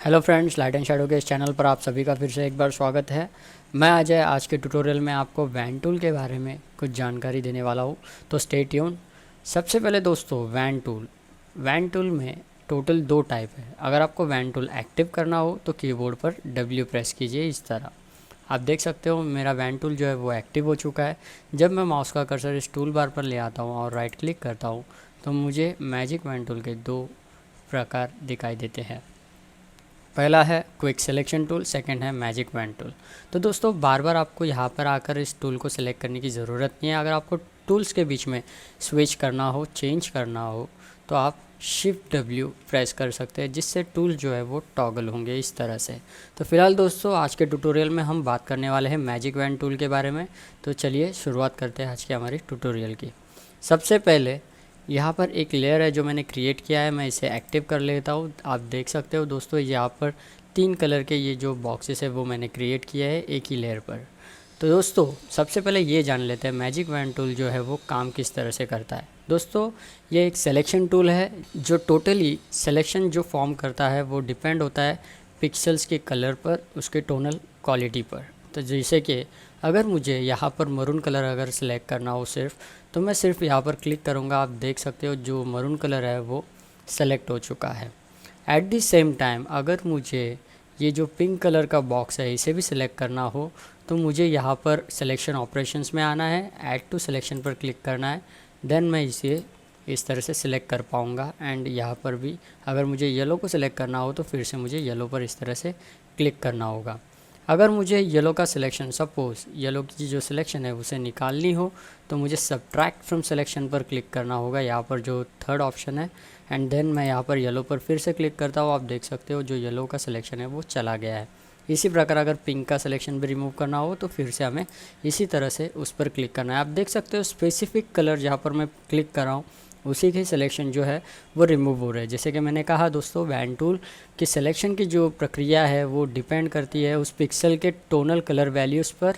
Hello friends, light and shadow के इस channel पर आप सभी का फिर से एक बार स्वागत है। मैं अजय आज के ट्यूटोरियल में आपको वैन टूल के बारे में कुछ जानकारी देने वाला हूँ, तो स्टे ट्यून। सबसे पहले दोस्तों, वैन टूल में टोटल दो टाइप है। अगर आपको वैन टूल एक्टिव करना हो तो कीबोर्ड पर W प्रेस कीजिए। इस तरह आप देख सकते हो मेरा वैन टूल जो है वो एक्टिव हो चुका है। जब मैं माउस का कर्सर इस टूल बार पर ले आता हूँ और राइट क्लिक करता हूँ तो मुझे मैजिक वैन टूल के दो प्रकार दिखाई देते हैं। पहला है क्विक सिलेक्शन टूल, सेकंड है मैजिक वैन टूल। तो दोस्तों बार बार आपको यहाँ पर आकर इस टूल को सिलेक्ट करने की ज़रूरत नहीं है। अगर आपको टूल्स के बीच में स्विच करना हो, चेंज करना हो, तो आप शिफ्ट W प्रेस कर सकते हैं, जिससे टूल जो है वो टॉगल होंगे इस तरह से। तो फिलहाल दोस्तों आज के ट्यूटोरियल में हम बात करने वाले हैं मैजिक वैन टूल के बारे में। तो चलिए शुरुआत करते हैं आज के हमारे ट्यूटोरियल की। सबसे पहले यहाँ पर एक लेयर है जो मैंने क्रिएट किया है, मैं इसे एक्टिव कर लेता हूँ। आप देख सकते हो दोस्तों यहाँ पर 3 कलर के ये जो बॉक्सेस है वो मैंने क्रिएट किया है एक ही लेयर पर। तो दोस्तों सबसे पहले ये जान लेते हैं मैजिक वैन टूल जो है वो काम किस तरह से करता है। दोस्तों ये एक सिलेक्शन टूल है जो टोटली सिलेक्शन जो फॉर्म करता है वो डिपेंड होता है पिक्सल्स के कलर पर, उसके टोनल क्वालिटी पर। तो जैसे कि अगर मुझे यहाँ पर मरून कलर अगर सिलेक्ट करना हो सिर्फ, तो मैं सिर्फ यहाँ पर क्लिक करूँगा। आप देख सकते हो जो मरून कलर है वो सेलेक्ट हो चुका है। एट द सेम टाइम अगर मुझे ये जो पिंक कलर का बॉक्स है इसे भी सिलेक्ट करना हो तो मुझे यहाँ पर सिलेक्शन ऑपरेशंस में आना है, ऐड टू सिलेक्शन पर क्लिक करना है। देन मैं इसे इस तरह से सिलेक्ट कर पाऊँगा। एंड यहाँ पर भी अगर मुझे येलो को सिलेक्ट करना हो तो फिर से मुझे येलो पर इस तरह से क्लिक करना होगा। अगर मुझे येलो का सिलेक्शन, सपोज़ येलो की जो सिलेक्शन है उसे निकालनी हो तो मुझे सब्ट्रैक्ट फ्रॉम सिलेक्शन पर क्लिक करना होगा, यहाँ पर जो थर्ड ऑप्शन है। एंड देन मैं यहाँ पर येलो पर फिर से क्लिक करता हूँ। आप देख सकते हो जो येलो का सिलेक्शन है वो चला गया है। इसी प्रकार अगर पिंक का सिलेक्शन भी रिमूव करना हो तो फिर से हमें इसी तरह से उस पर क्लिक करना है। आप देख सकते हो स्पेसिफिक कलर जहाँ पर मैं क्लिक कर रहा हूँ उसी के सिलेक्शन जो है वो रिमूव हो रहे हैं। जैसे कि मैंने कहा दोस्तों, वैन टूल की सिलेक्शन की जो प्रक्रिया है वो डिपेंड करती है उस पिक्सल के टोनल कलर वैल्यूज़ पर।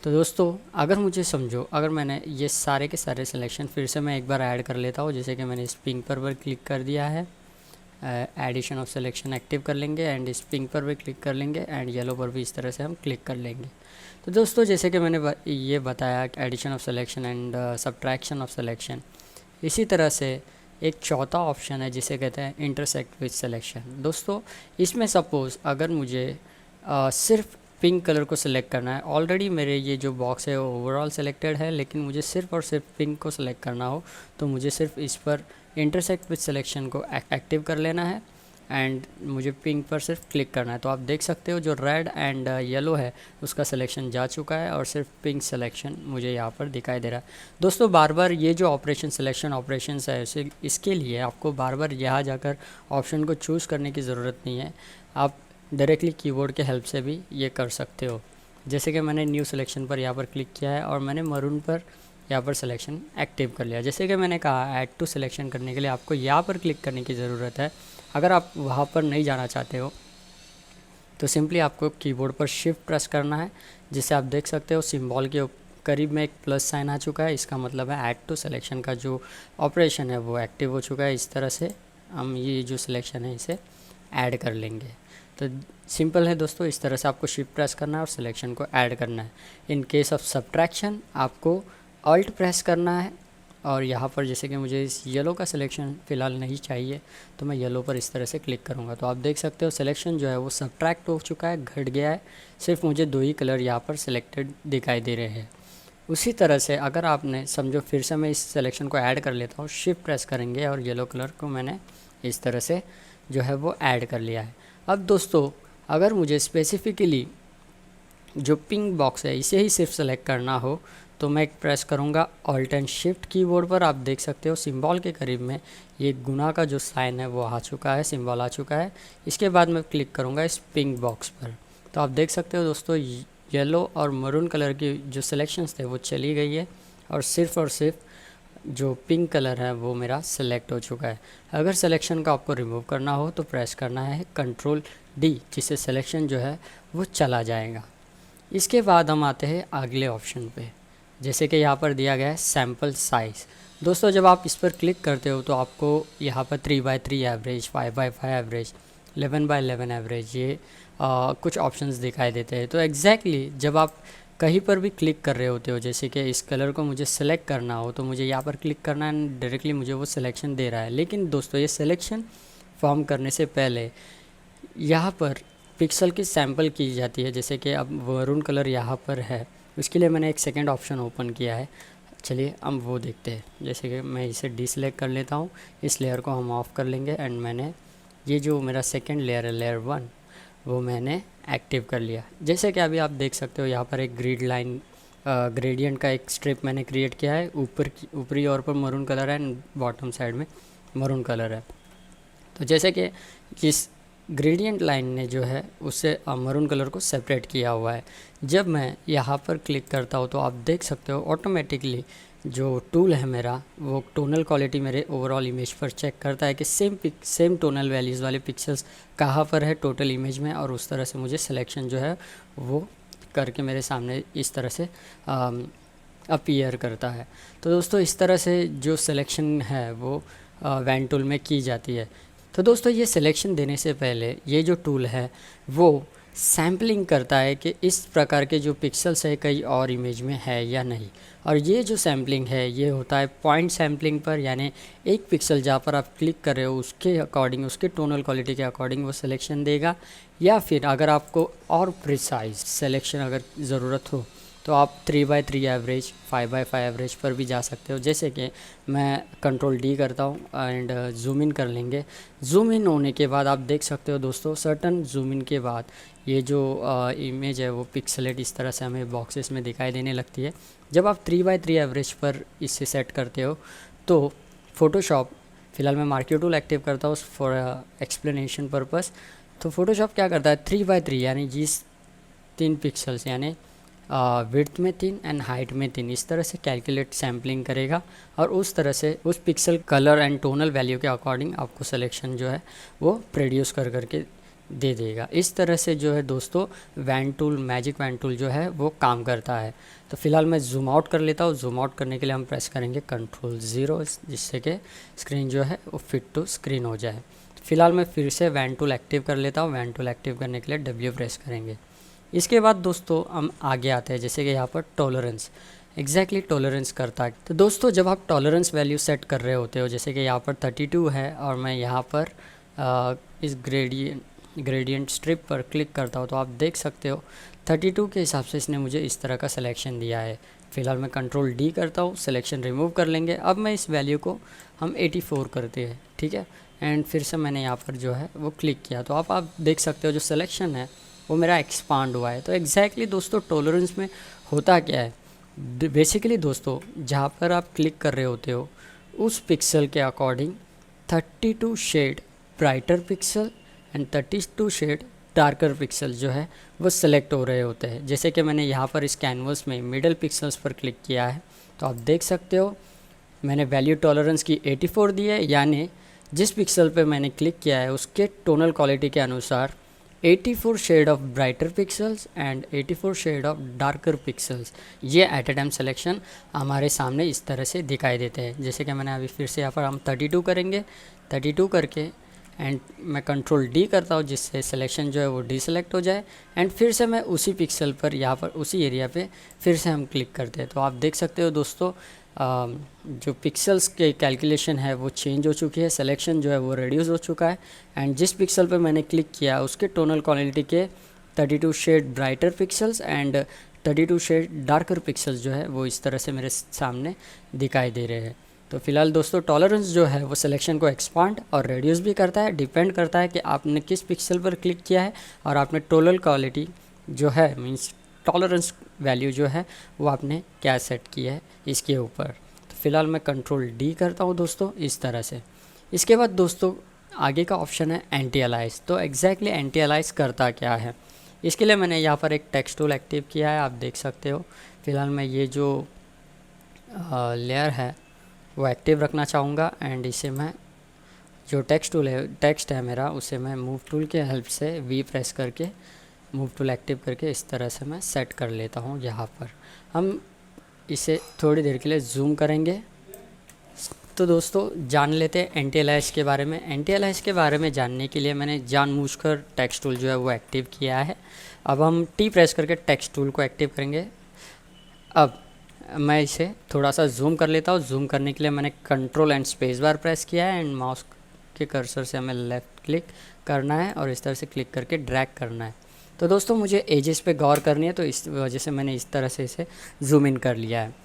तो दोस्तों अगर मुझे समझो, अगर मैंने ये सारे के सारे सिलेक्शन फिर से मैं एक बार ऐड कर लेता हूँ। जैसे कि मैंने इस पिंक पर क्लिक कर दिया है, एडिशन ऑफ सिलेक्शन एक्टिव कर लेंगे एंड इस पिंक पर भी क्लिक कर लेंगे एंड येलो पर भी इस तरह से हम क्लिक कर लेंगे। तो दोस्तों जैसे कि मैंने ये बताया addition of selection and subtraction of selection, इसी तरह से एक चौथा ऑप्शन है जिसे कहते हैं इंटरसेक्ट विद सिलेक्शन। दोस्तों इसमें सपोज़ अगर मुझे सिर्फ पिंक कलर को सिलेक्ट करना है, ऑलरेडी मेरे ये जो बॉक्स है वो ओवरऑल सेलेक्टेड है, लेकिन मुझे सिर्फ और सिर्फ पिंक को सिलेक्ट करना हो तो मुझे सिर्फ इस पर इंटरसेक्ट विद सिलेक्शन को एक्टिव कर लेना है एंड मुझे पिंक पर सिर्फ क्लिक करना है। तो आप देख सकते हो जो रेड एंड येलो है उसका सिलेक्शन जा चुका है और सिर्फ पिंक सिलेक्शन मुझे यहाँ पर दिखाई दे रहा है। दोस्तों बार बार ये जो ऑपरेशन सिलेक्शन ऑपरेशंस है इसके लिए आपको बार बार यहाँ जाकर ऑप्शन को चूज़ करने की ज़रूरत नहीं है। आप डायरेक्टली कीबोर्ड के हेल्प से भी ये कर सकते हो। जैसे कि मैंने न्यू सिलेक्शन पर यहाँ पर क्लिक किया है और मैंने मरून पर यहाँ पर सिलेक्शन एक्टिव कर लिया। जैसे कि मैंने कहा ऐड टू सिलेक्शन करने के लिए आपको यहाँ पर क्लिक करने की ज़रूरत है। अगर आप वहाँ पर नहीं जाना चाहते हो तो सिंपली आपको कीबोर्ड पर शिफ्ट प्रेस करना है, जिससे आप देख सकते हो सिंबल के करीब में एक प्लस साइन आ चुका है। इसका मतलब है ऐड टू सिलेक्शन का जो ऑपरेशन है वो एक्टिव हो चुका है। इस तरह से हम ये जो सिलेक्शन है इसे ऐड कर लेंगे। तो सिंपल है दोस्तों, इस तरह से आपको शिफ्ट प्रेस करना है और सिलेक्शन को ऐड करना है। इन केस ऑफ सब्ट्रैक्शन आपको ऑल्ट प्रेस करना है और यहाँ पर जैसे कि मुझे इस येलो का सिलेक्शन फ़िलहाल नहीं चाहिए तो मैं येलो पर इस तरह से क्लिक करूँगा। तो आप देख सकते हो सिलेक्शन जो है वो सब्ट्रैक्ट हो चुका है, घट गया है। सिर्फ मुझे दो ही कलर यहाँ पर सिलेक्टेड दिखाई दे रहे हैं। उसी तरह से अगर आपने समझो फिर से मैं इस सिलेक्शन को ऐड कर लेता हूँ, शिफ्ट प्रेस करेंगे और येलो कलर को मैंने इस तरह से जो है वो ऐड कर लिया है। अब दोस्तों अगर मुझे स्पेसिफ़िकली जो पिंक बॉक्स है इसे ही सिर्फ सेलेक्ट करना हो तो मैं प्रेस करूँगा ऑल्ट एंड शिफ्ट कीबोर्ड पर। आप देख सकते हो सिंबल के करीब में ये गुना का जो साइन है वो आ चुका है, सिंबल आ चुका है। इसके बाद मैं क्लिक करूँगा इस पिंक बॉक्स पर। तो आप देख सकते हो दोस्तों येलो और मरून कलर की जो सिलेक्शंस थे वो चली गई है और सिर्फ जो पिंक कलर है वो मेरा सेलेक्ट हो चुका है। अगर सिलेक्शन को आपको रिमूव करना हो तो प्रेस करना है कंट्रोल D, जिससे सिलेक्शन जो है वो चला जाएगा। इसके बाद हम आते हैं अगले ऑप्शन पे, जैसे कि यहाँ पर दिया गया है सैम्पल साइज़। दोस्तों जब आप इस पर क्लिक करते हो तो आपको यहाँ पर 3x3 average, 5x5 average 11/11 average, ये कुछ ऑप्शंस दिखाई देते हैं। तो एग्जैक्टली जब आप कहीं पर भी क्लिक कर रहे होते हो, जैसे कि इस कलर को मुझे सेलेक्ट करना हो तो मुझे यहाँ पर क्लिक करना है, डायरेक्टली मुझे वो सिलेक्शन दे रहा है। लेकिन दोस्तों ये सिलेक्शन फॉर्म करने से पहले यहाँ पर पिक्सल की सैंपल की जाती है। जैसे कि अब मरून कलर यहाँ पर है, उसके लिए मैंने एक सेकंड ऑप्शन ओपन किया है। चलिए हम वो देखते हैं। जैसे कि मैं इसे डीसेलेक्ट कर लेता हूँ, इस लेयर को हम ऑफ़ कर लेंगे एंड मैंने ये जो मेरा सेकंड लेयर है, लेयर 1, वो मैंने एक्टिव कर लिया। जैसे कि अभी आप देख सकते हो यहाँ पर एक ग्रिड लाइन ग्रेडियंट का एक स्ट्रिप मैंने क्रिएट किया है। ऊपरी ओर पर मरून कलर है एंड बॉटम साइड में मरून कलर है। तो जैसे कि इस ग्रेडियंट लाइन ने जो है उससे मरून कलर को सेपरेट किया हुआ है। जब मैं यहाँ पर क्लिक करता हूँ तो आप देख सकते हो ऑटोमेटिकली जो टूल है मेरा, वो टोनल क्वालिटी मेरे ओवरऑल इमेज पर चेक करता है कि सेम टोनल वैल्यूज़ वाले पिक्सेल्स कहाँ पर है टोटल इमेज में, और उस तरह से मुझे सिलेक्शन जो है वो करके मेरे सामने इस तरह से अपीयर करता है। तो दोस्तों इस तरह से जो सिलेक्शन है वो वैन टूल में की जाती है। तो दोस्तों ये सिलेक्शन देने से पहले ये जो टूल है वो सैम्पलिंग करता है कि इस प्रकार के जो पिक्सेल्स है कई और इमेज में है या नहीं। और ये जो सैम्पलिंग है ये होता है पॉइंट सैम्पलिंग पर, यानी एक पिक्सल जहाँ पर आप क्लिक कर रहे हो उसके अकॉर्डिंग, उसके टोनल क्वालिटी के अकॉर्डिंग वो सिलेक्शन देगा। या फिर अगर आपको और प्रिसाइज सिलेक्शन अगर ज़रूरत हो तो आप 3/3 एवरेज, 5/5 एवरेज पर भी जा सकते हो। जैसे कि मैं कंट्रोल डी करता हूँ एंड जूम इन कर लेंगे। जूम इन होने के बाद आप देख सकते हो दोस्तों, सर्टन जूम इन के बाद ये जो इमेज है वो पिक्सलेट इस तरह से हमें बॉक्सेस में दिखाई देने लगती है। जब आप 3/3 एवरेज पर इसे सेट करते हो तो फ़ोटोशॉप, फ़िलहाल मैं मार्क्यो टूल एक्टिव करता हूँ फॉर एक्सप्लेनेशन पर्पस। तो फ़ोटोशॉप क्या करता है, 3/3 यानी जिस 3 पिक्सल्स यानी विड्थ में 3 एंड हाइट में 3 इस तरह से कैलकुलेट सैम्पलिंग करेगा और उस तरह से उस pixel colour and tonal value के अकॉर्डिंग आपको सिलेक्शन जो है वो प्रोड्यूस कर करके दे देगा। इस तरह से जो है दोस्तों wand tool, magic wand tool जो है वो काम करता है। तो फिलहाल मैं जूम आउट कर लेता हूँ। जूम आउट करने के लिए हम प्रेस करेंगे Ctrl+0, जिससे कि स्क्रीन जो है वो फिट टू स्क्रीन हो जाए। फिलहाल मैं फिर से वैन टूल एक्टिव कर लेता हूँ। वैन टूल एक्टिव करने के लिए W प्रेस करेंगे। इसके बाद दोस्तों हम आगे आते हैं, जैसे कि यहाँ पर टॉलरेंस, एग्जैक्टली टॉलरेंस करता है। तो दोस्तों जब आप टॉलरेंस वैल्यू सेट कर रहे होते हो, जैसे कि यहाँ पर 32 है और मैं यहाँ पर इस ग्रेडियंट स्ट्रिप पर क्लिक करता हूँ तो आप देख सकते हो 32 के हिसाब से इसने मुझे इस तरह का सिलेक्शन दिया है। फिलहाल मैं Ctrl D करता हूँ, सिलेक्शन रिमूव कर लेंगे। अब मैं इस वैल्यू को हम 84 करते हैं, ठीक है। एंड फिर से मैंने यहाँ पर जो है वो क्लिक किया तो आप देख सकते हो जो सिलेक्शन है वो मेरा एक्सपांड हुआ है। तो एग्जैक्टली दोस्तों टॉलरेंस में होता क्या है, बेसिकली दोस्तों जहाँ पर आप क्लिक कर रहे होते हो उस पिक्सल के according 32 shade brighter pixel and 32 shade darker pixel जो है वो सिलेक्ट हो रहे होते हैं। जैसे कि मैंने यहाँ पर इस कैनवस में मिडल पिक्सल्स पर क्लिक किया है तो आप देख सकते हो मैंने वैल्यू टॉलरेंस की 84 दी है, यानी जिस पिक्सल पे मैंने क्लिक किया है उसके टोनल क्वालिटी के अनुसार 84 shade of brighter pixels and 84 shade of darker pixels ये एट ए टाइम सिलेक्शन हमारे सामने इस तरह से दिखाई देते हैं। जैसे कि मैंने अभी फिर से यहाँ पर हम 32 करेंगे, 32 करके एंड मैं Ctrl D करता हूँ जिससे सिलेक्शन जो है वो डीसेलेक्ट हो जाए। एंड फिर से मैं उसी पिक्सल पर यहाँ पर उसी एरिया पे फिर से हम क्लिक करते हैं तो आप देख सकते हो दोस्तों जो पिक्सल्स के कैलकुलेशन है वो चेंज हो चुकी है, सिलेक्शन जो है वो रिड्यूस हो चुका है। एंड जिस पिक्सल पे मैंने क्लिक किया उसके टोनल क्वालिटी के 32 shade brighter pixels and 32 shade darker pixels जो है वो इस तरह से मेरे सामने दिखाई दे रहे हैं। तो फिलहाल दोस्तों टॉलरेंस जो है वो सिलेक्शन को एक्सपांड और रिड्यूस भी करता है, डिपेंड करता है कि आपने किस पिक्सल पर क्लिक किया है और आपने टोनल क्वालिटी जो है मींस टॉलरेंस वैल्यू जो है वो आपने क्या सेट की है इसके ऊपर। तो फिलहाल मैं Ctrl D करता हूँ दोस्तों इस तरह से। इसके बाद दोस्तों आगे का ऑप्शन है एंटी अलाइज। तो एग्जैक्टली एंटी अलाइज करता क्या है, इसके लिए मैंने यहाँ पर एक टेक्स्ट टूल एक्टिव किया है, आप देख सकते हो। फिलहाल मैं ये जो लेयर है वो एक्टिव रखना चाहूँगा एंड इसे मैं जो टेक्स्ट है मेरा उसे मैं मूव टूल के हेल्प से V प्रेस करके मूव टूल एक्टिव करके इस तरह से मैं सेट कर लेता हूँ। यहाँ पर हम इसे थोड़ी देर के लिए जूम करेंगे तो दोस्तों जान लेते हैं एंटी अलाइज के बारे में। एंटी अलाइज के बारे में जानने के लिए मैंने जानबूझकर टेक्स्ट टूल जो है वो एक्टिव किया है। अब हम टी प्रेस करके टेक्स्ट टूल को एक्टिव करेंगे। अब मैं इसे थोड़ा सा जूम कर लेता हूँ। जूम करने के लिए मैंने control and space bar press किया है एंड माउस के कर्सर से हमें लेफ़्ट क्लिक करना है और इस तरह से क्लिक करके ड्रैग करना है। तो दोस्तों मुझे एजेस पे गौर करनी है, तो इस वजह से मैंने इस तरह से इसे जूम इन कर लिया है।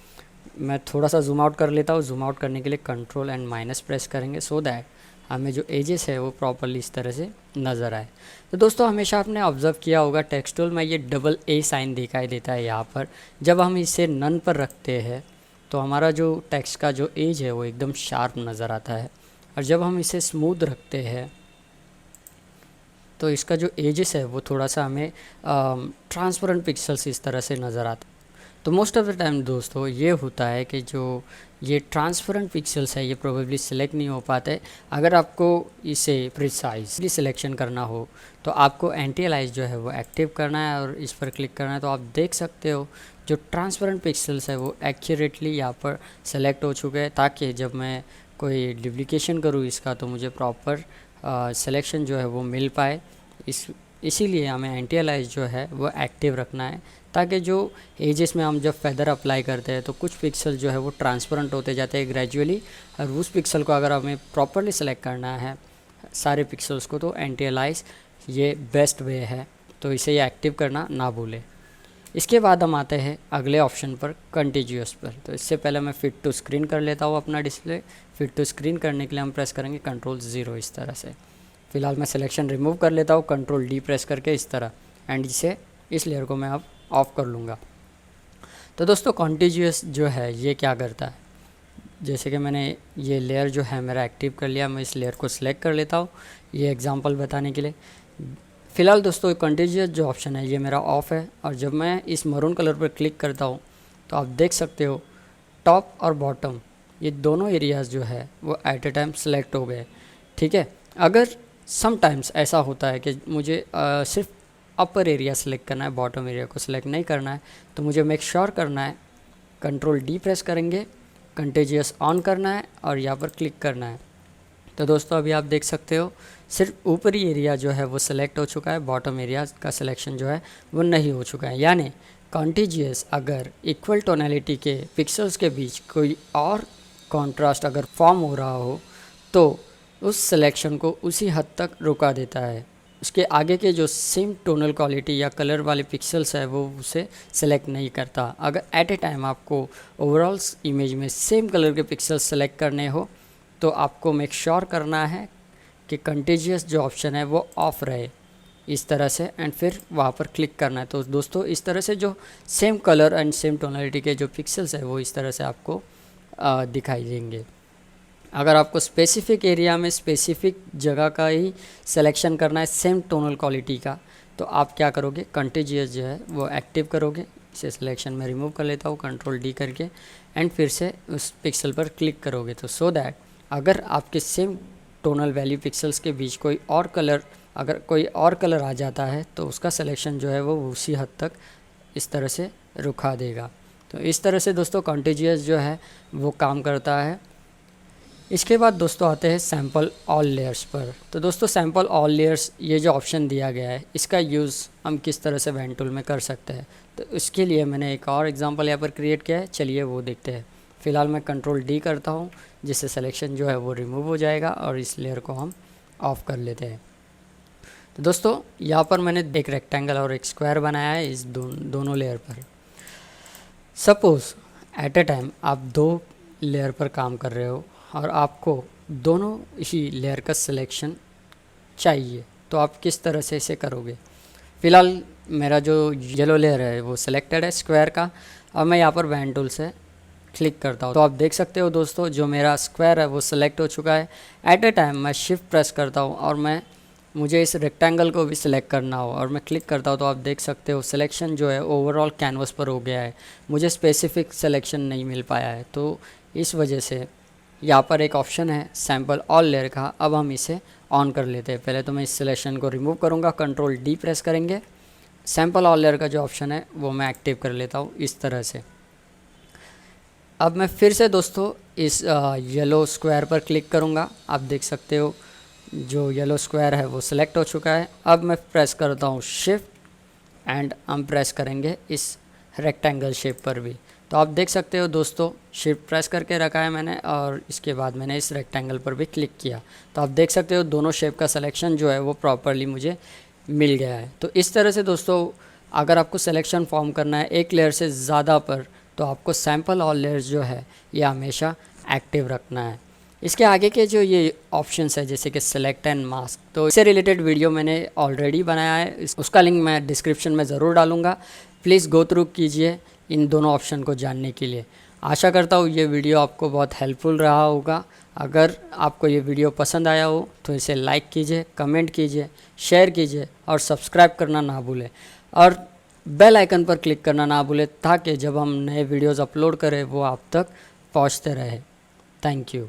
मैं थोड़ा सा जूम आउट कर लेता हूँ। जूम आउट करने के लिए कंट्रोल एंड माइनस प्रेस करेंगे सो दैट हमें जो एजेस है वो प्रॉपरली इस तरह से नज़र आए। तो दोस्तों हमेशा आपने ऑब्ज़र्व किया होगा टेक्स्ट टूल में ये डबल ए साइन दिखाई देता है यहाँ पर। जब हम इसे नन पर रखते हैं तो हमारा जो टेक्स्ट का जो एज है वो एकदम शार्प नज़र आता है, और जब हम इसे स्मूथ रखते हैं तो इसका जो एजेस है वो थोड़ा सा हमें ट्रांसपेरेंट पिक्सल्स इस तरह से नज़र आता है। तो मोस्ट ऑफ द टाइम दोस्तों ये होता है कि जो ये ट्रांसपेरेंट पिक्सल्स है ये प्रोबेबली सिलेक्ट नहीं हो पाते। अगर आपको इसे प्रिसाइजली सिलेक्शन करना हो तो आपको एंटी अलाइज जो है वो एक्टिव करना है और इस पर क्लिक करना है। तो आप देख सकते हो जो ट्रांसपेरेंट पिक्सल्स है वो एक्यूरेटली यहाँ पर सेलेक्ट हो चुके हैं, ताकि जब मैं कोई डुप्लीकेशन करूँ इसका तो मुझे प्रॉपर सिलेक्शन जो है वो मिल पाए। इसीलिए हमें एंटी अलाइज जो है वो एक्टिव रखना है, ताकि जो एजेस में हम जब फेदर अप्लाई करते हैं तो कुछ पिक्सल जो है वो ट्रांसपेरेंट होते जाते हैं ग्रेजुअली, और उस पिक्सल को अगर हमें प्रॉपरली सेलेक्ट करना है सारे पिक्सल्स को तो एंटी अलाइज ये बेस्ट वे है। तो इसे ये एक्टिव करना ना भूलें। इसके बाद हम आते हैं अगले ऑप्शन पर, कंटिन्यूअस पर। तो इससे पहले मैं फिट टू स्क्रीन कर लेता हूँ अपना डिस्प्ले। फिट टू स्क्रीन करने के लिए हम प्रेस करेंगे कंट्रोल 0 इस तरह से। फ़िलहाल मैं सिलेक्शन रिमूव कर लेता हूँ कंट्रोल D प्रेस करके इस तरह, एंड इस लेयर को मैं अब ऑफ़ कर लूँगा। तो दोस्तों कॉन्टिन्यूअस जो है ये क्या करता है, जैसे कि मैंने ये लेयर जो है मेरा एक्टिव कर लिया, मैं इस लेयर को सिलेक्ट कर लेता हूँ ये एग्जांपल बताने के लिए। फ़िलहाल दोस्तों कॉन्टिन्यूअस जो ऑप्शन है ये मेरा ऑफ़ है, और जब मैं इस मरून कलर पर क्लिक करता हूँ तो आप देख सकते हो टॉप और बॉटम ये दोनों एरियाज़ जो है वो एट ए टाइम सेलेक्ट हो गए। ठीक है, अगर समटाइम्स ऐसा होता है कि मुझे सिर्फ अपर एरिया सेलेक्ट करना है, बॉटम एरिया को सिलेक्ट नहीं करना है, तो मुझे मेक श्योर करना है कंट्रोल D प्रेस करेंगे, कंटिन्यूअस ऑन करना है और यहाँ पर क्लिक करना है। तो दोस्तों अभी आप देख सकते हो सिर्फ ऊपरी एरिया जो है वो सिलेक्ट हो चुका है, बॉटम एरिया का सिलेक्शन जो है वो नहीं हो चुका है। यानी कॉन्टिन्यूअस अगर इक्वल टोनैलिटी के पिक्सल्स के बीच कोई और कॉन्ट्रास्ट अगर फॉर्म हो रहा हो तो उस सिलेक्शन को उसी हद तक रुका देता है। उसके आगे के जो सेम टोनल क्वालिटी या कलर वाले पिक्सल्स है वो उसे सेलेक्ट नहीं करता। अगर एट ए टाइम आपको ओवरऑल इमेज में सेम कलर के पिक्सल्स सेलेक्ट करने हो तो आपको मेक श्योर करना है कि कंटिन्यूअस जो ऑप्शन है वो ऑफ रहे इस तरह से, एंड फिर वहाँ पर क्लिक करना है। तो दोस्तों इस तरह से जो same colour and same tonality के जो पिक्सल्स है वो इस तरह से आपको दिखाई देंगे। अगर आपको स्पेसिफिक एरिया में स्पेसिफिक जगह का ही सिलेक्शन करना है सेम टोनल क्वालिटी का, तो आप क्या करोगे, कंटिन्यूअस जो है वो एक्टिव करोगे। इसे सिलेक्शन में रिमूव कर लेता हूँ कंट्रोल D करके, एंड फिर से उस पिक्सल पर क्लिक करोगे। तो सो दैट अगर आपके सेम टोनल वैल्यू पिक्सल्स के बीच कोई और कलर आ जाता है तो उसका सिलेक्शन जो है वो उसी हद तक इस तरह से रुका देगा। तो इस तरह से दोस्तों कंटिन्यूअस जो है वो काम करता है। इसके बाद दोस्तों आते हैं सैम्पल ऑल लेयर्स पर। तो दोस्तों सैम्पल ऑल लेयर्स ये जो ऑप्शन दिया गया है इसका यूज़ हम किस तरह से पेन टूल में कर सकते हैं, तो इसके लिए मैंने एक और एग्जांपल यहाँ पर क्रिएट किया है, चलिए वो देखते हैं। फ़िलहाल मैं कंट्रोल D करता हूँ जिससे सिलेक्शन जो है वो रिमूव हो जाएगा और इस लेयर को हम ऑफ़ कर लेते हैं। तो दोस्तों यहाँ पर मैंने एक रेक्टेंगल और एक स्क्वायर बनाया है इस दोनों लेयर पर। सपोज़ एट ए टाइम आप दो लेयर पर काम कर रहे हो और आपको दोनों ही लेयर का सिलेक्शन चाहिए, तो आप किस तरह से इसे करोगे। फ़िलहाल मेरा जो येलो लेयर है वो सिलेक्टेड है स्क्वायर का। अब मैं यहाँ पर पेन टूल से क्लिक करता हूँ तो आप देख सकते हो दोस्तों जो मेरा स्क्वायर है वो सिलेक्ट हो चुका है। एट ए टाइम मैं शिफ्ट प्रेस करता हूँ और मुझे इस रेक्टेंगल को भी सिलेक्ट करना हो और मैं क्लिक करता हूँ तो आप देख सकते हो सिलेक्शन जो है ओवरऑल कैनवस पर हो गया है, मुझे स्पेसिफिक सिलेक्शन नहीं मिल पाया है। तो इस वजह से यहाँ पर एक ऑप्शन है सैम्पल ऑल लेयर का, अब हम इसे ऑन कर लेते हैं। पहले तो मैं इस सिलेक्शन को रिमूव करूँगा, कंट्रोल D प्रेस करेंगे, सैम्पल ऑल लेयर का जो ऑप्शन है वो मैं एक्टिव कर लेता हूँ इस तरह से। अब मैं फिर से दोस्तों इस येलो स्क्वायर पर क्लिक करूँगा। आप देख सकते हो जो येलो स्क्वायर है वो सिलेक्ट हो चुका है। अब मैं प्रेस करता हूँ शिफ्ट एंड हम प्रेस करेंगे इस रेक्टेंगल शेप पर भी। तो आप देख सकते हो दोस्तों, शिफ्ट प्रेस करके रखा है मैंने और इसके बाद मैंने इस रेक्टेंगल पर भी क्लिक किया। तो आप देख सकते हो दोनों शेप का सिलेक्शन जो है वो प्रॉपरली मुझे मिल गया है। तो इस तरह से दोस्तों अगर आपको सिलेक्शन फॉर्म करना है एक लेयर से ज़्यादा पर, तो आपको सैम्पल ऑल लेयर्स जो है ये हमेशा एक्टिव रखना है। इसके आगे के जो ये ऑप्शंस है जैसे कि सेलेक्ट एंड मास्क, तो इससे रिलेटेड वीडियो मैंने ऑलरेडी बनाया है, उसका लिंक मैं डिस्क्रिप्शन में ज़रूर डालूँगा। प्लीज़ गो थ्रू कीजिए इन दोनों ऑप्शन को जानने के लिए। आशा करता हूँ ये वीडियो आपको बहुत हेल्पफुल रहा होगा। अगर आपको ये वीडियो पसंद आया हो तो इसे लाइक कीजिए, कमेंट कीजिए, शेयर कीजिए और सब्सक्राइब करना ना भूलें और बेल आइकन पर क्लिक करना ना भूलें ताकि जब हम नए वीडियोज़ अपलोड करें वो आप तक पहुँचते रहे। Thank you.